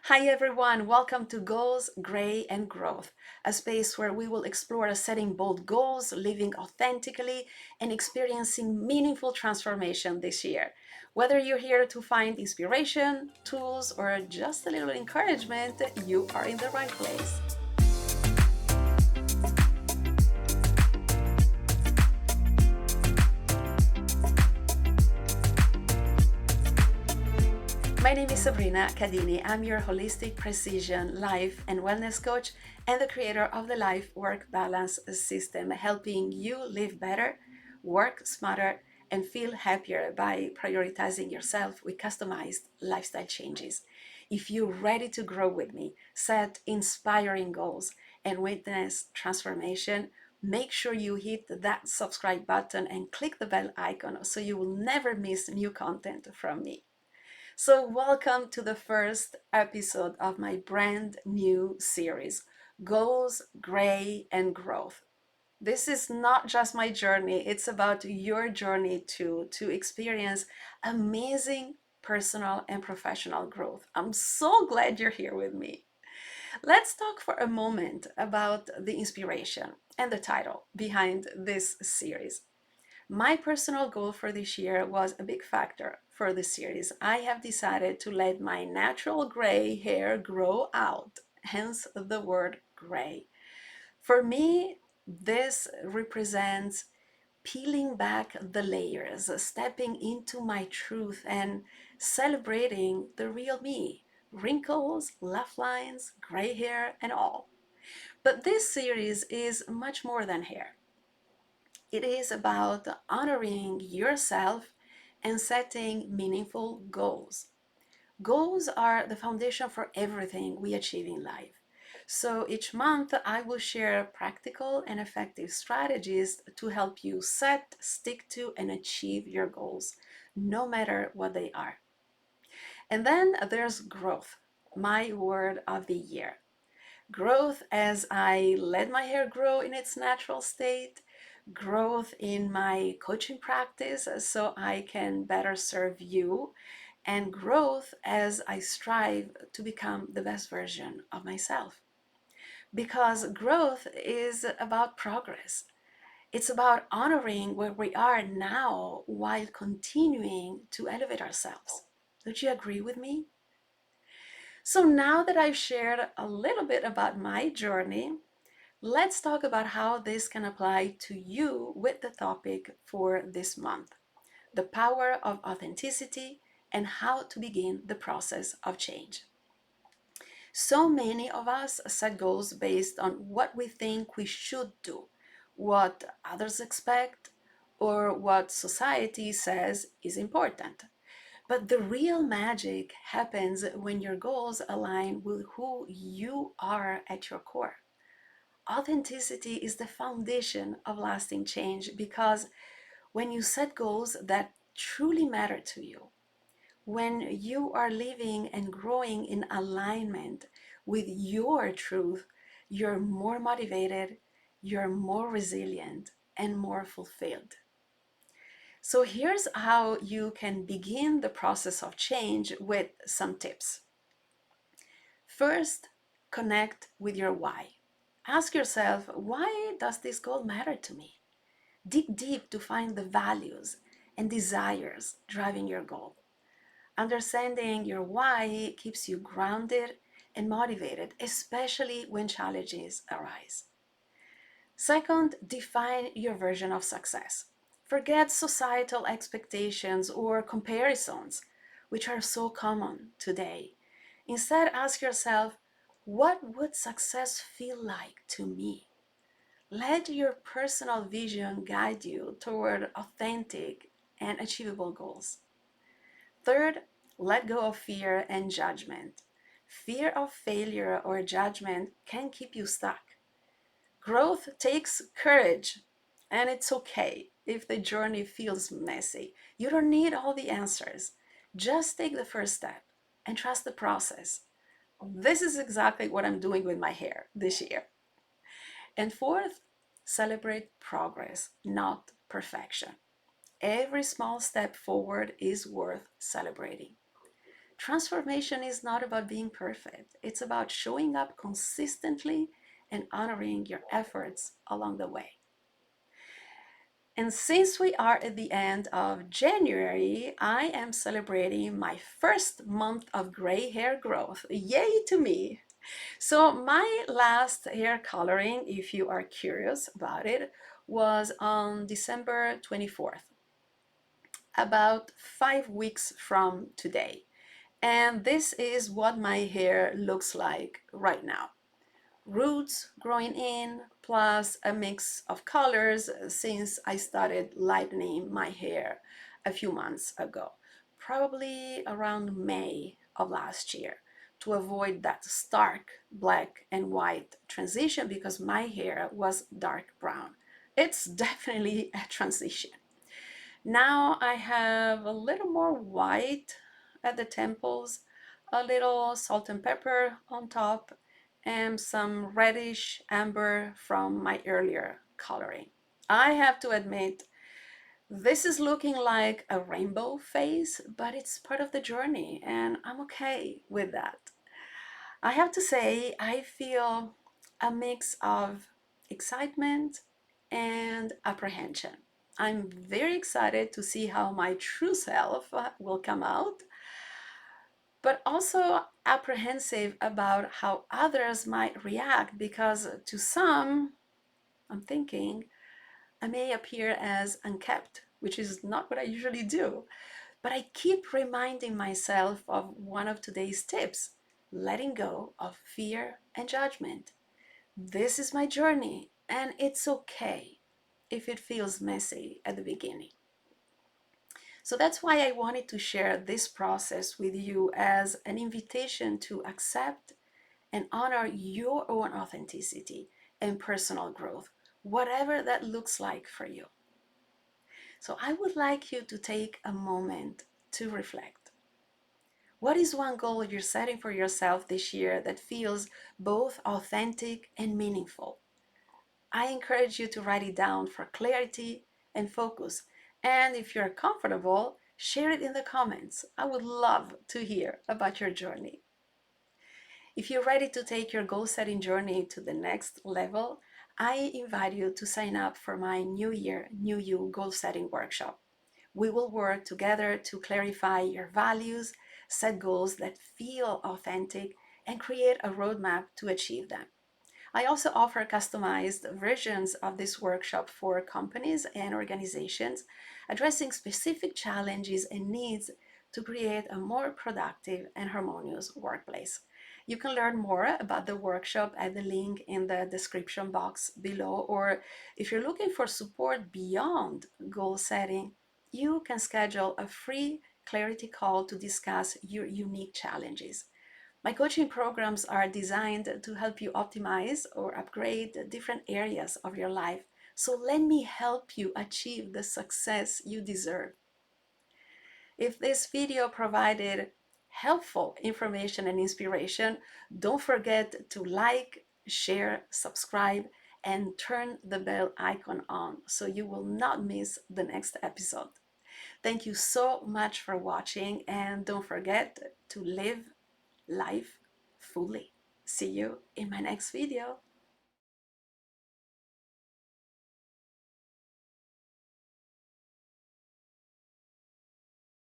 Hi everyone, welcome to Goals, Gray and Growth, a space where we will explore setting bold goals, living authentically, and experiencing meaningful transformation this year. Whether you're here to find inspiration, tools, or just a little encouragement, you are in the right place. My name is Sabrina Cadini. I'm your holistic precision life and wellness coach and the creator of the Life Work Balance System, helping you live better, work smarter, and feel happier by prioritizing yourself with customized lifestyle changes. If you're ready to grow with me, set inspiring goals, and witness transformation, make sure you hit that subscribe button and click the bell icon so you will never miss new content from me. So, welcome to the first episode of my brand new series, Goals, Gray, and Growth. This is not just my journey, it's about your journey too, to experience amazing personal and professional growth. I'm so glad you're here with me. Let's talk for a moment about the inspiration and the title behind this series. My personal goal for this year was a big factor for the series. I have decided to let my natural gray hair grow out, hence the word gray. For me, this represents peeling back the layers, stepping into my truth, and celebrating the real me wrinkles, laugh lines, gray hair, and all. But this series is much more than hair. It is about honoring yourself and setting meaningful goals. Goals are the foundation for everything we achieve in life. So each month, I will share practical and effective strategies to help you set, stick to, and achieve your goals, no matter what they are. And then there's growth, my word of the year. Growth as I let my hair grow in its natural state, growth in my coaching practice so I can better serve you, and growth as I strive to become the best version of myself. Because growth is about progress. It's about honoring where we are now while continuing to elevate ourselves. Don't you agree with me? So now that I've shared a little bit about my journey, let's talk about how this can apply to you with the topic for this month, the power of authenticity and how to begin the process of change. So many of us set goals based on what we think we should do, what others expect, or what society says is important. But the real magic happens when your goals align with who you are at your core. Authenticity is the foundation of lasting change because when you set goals that truly matter to you, when you are living and growing in alignment with your truth, you're more motivated, you're more resilient, and more fulfilled. So, here's how you can begin the process of change with some tips. First, connect with your why. Ask yourself, why does this goal matter to me? Dig deep to find the values and desires driving your goal. Understanding your why keeps you grounded and motivated, especially when challenges arise. Second, define your version of success. Forget societal expectations or comparisons, which are so common today. Instead, ask yourself, what would success feel like to me? Let your personal vision guide you toward authentic and achievable goals. Third, let go of fear and judgment. Fear of failure or judgment can keep you stuck. Growth takes courage, and it's okay if the journey feels messy. You don't need all the answers. Just take the first step and trust the process. This is exactly what I'm doing with my hair this year. And fourth, celebrate progress, not perfection. Every small step forward is worth celebrating. Transformation is not about being perfect. It's about showing up consistently and honoring your efforts along the way. And since we are at the end of January, I am celebrating my first month of gray hair growth. Yay to me! So, my last hair coloring, if you are curious about it, was on December 24th, about 5 weeks from today. And this is what my hair looks like right now. Roots growing in, plus a mix of colors since I started lightening my hair a few months ago, probably around May of last year, to avoid that stark black and white transition because my hair was dark brown. It's definitely a transition. Now I have a little more white at the temples, a little salt and pepper on top, and some reddish amber from my earlier coloring. I have to admit, this is looking like a rainbow phase, but it's part of the journey, and I'm okay with that. I have to say, I feel a mix of excitement and apprehension. I'm very excited to see how my true self will come out, but also apprehensive about how others might react because to some, I'm thinking, I may appear as unkept, which is not what I usually do. But I keep reminding myself of one of today's tips: letting go of fear and judgment. This is my journey, and it's okay if it feels messy at the beginning. So that's why I wanted to share this process with you as an invitation to accept and honor your own authenticity and personal growth, whatever that looks like for you. So I would like you to take a moment to reflect. What is one goal you're setting for yourself this year that feels both authentic and meaningful? I encourage you to write it down for clarity and focus. And if you're comfortable, share it in the comments. I would love to hear about your journey. If you're ready to take your goal setting journey to the next level, I invite you to sign up for my New Year, New You goal setting workshop. We will work together to clarify your values, set goals that feel authentic, and create a roadmap to achieve them. I also offer customized versions of this workshop for companies and organizations, addressing specific challenges and needs to create a more productive and harmonious workplace. You can learn more about the workshop at the link in the description box below, or if you're looking for support beyond goal setting, you can schedule a free clarity call to discuss your unique challenges. My coaching programs are designed to help you optimize or upgrade different areas of your life. So let me help you achieve the success you deserve. If this video provided helpful information and inspiration, don't forget to like, share, subscribe, and turn the bell icon on so you will not miss the next episode. Thank you so much for watching, and don't forget to live life fully. See you in my next video.